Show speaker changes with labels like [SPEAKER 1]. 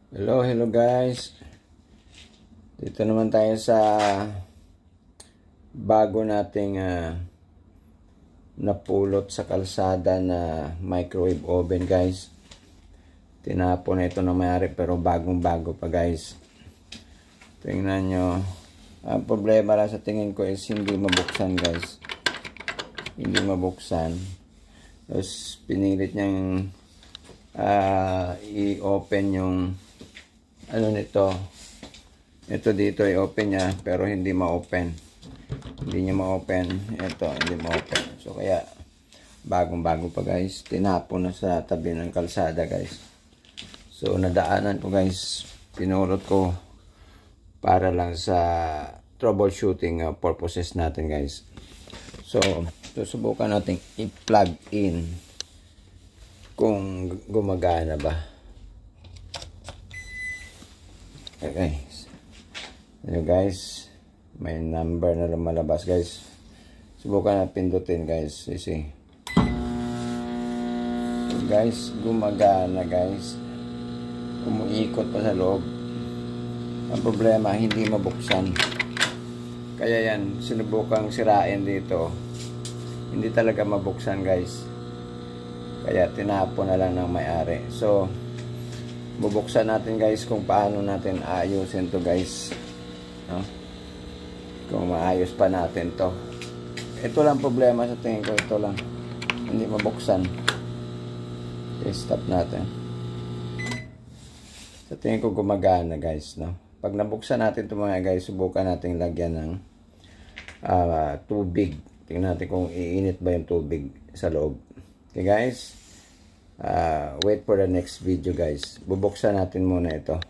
[SPEAKER 1] Hello guys. Dito naman tayo sa bago nating napulot sa kalsada na microwave oven guys. Tinapon na ito na mayari pero bagong bago pa guys. Tingnan nyo. Ang problema lang sa tingin ko is hindi mabuksan guys. Hindi mabuksan. Tapos pinilit niyang i-open yung ano nito. Ito dito i-open niya pero hindi ma-open. Hindi niya ma-open. Ito hindi ma-open. So kaya bagong-bago pa guys. Tinapon na sa tabi ng kalsada guys. So nadaanan ko guys. Pinulot ko para lang sa troubleshooting purposes natin guys. So susubukan natin i-plug in kung gumagana ba. Okay guys, may number na lumalabas guys. Subukan na pindutin guys. See guys, gumagana guys. Umuikot pa sa loob. Ang problema hindi mabuksan. Kaya yan, sinubukang sirain dito. Hindi talaga mabuksan guys. Kaya tinapon na lang ng may-ari. So bubuksan natin guys kung paano natin ayusin to guys, no? Kung maayos pa natin to. Ito lang problema sa tingin ko, ito lang hindi mabuksan. Okay, stop natin. Sa tingin ko gumagana guys, no? Pag nabuksan natin ito mga guys, subukan natin lagyan ng tubig. Tingnan natin kung iinit ba yung tubig sa loob. Okay guys, wait for the next video guys. Bubuksan natin muna ito.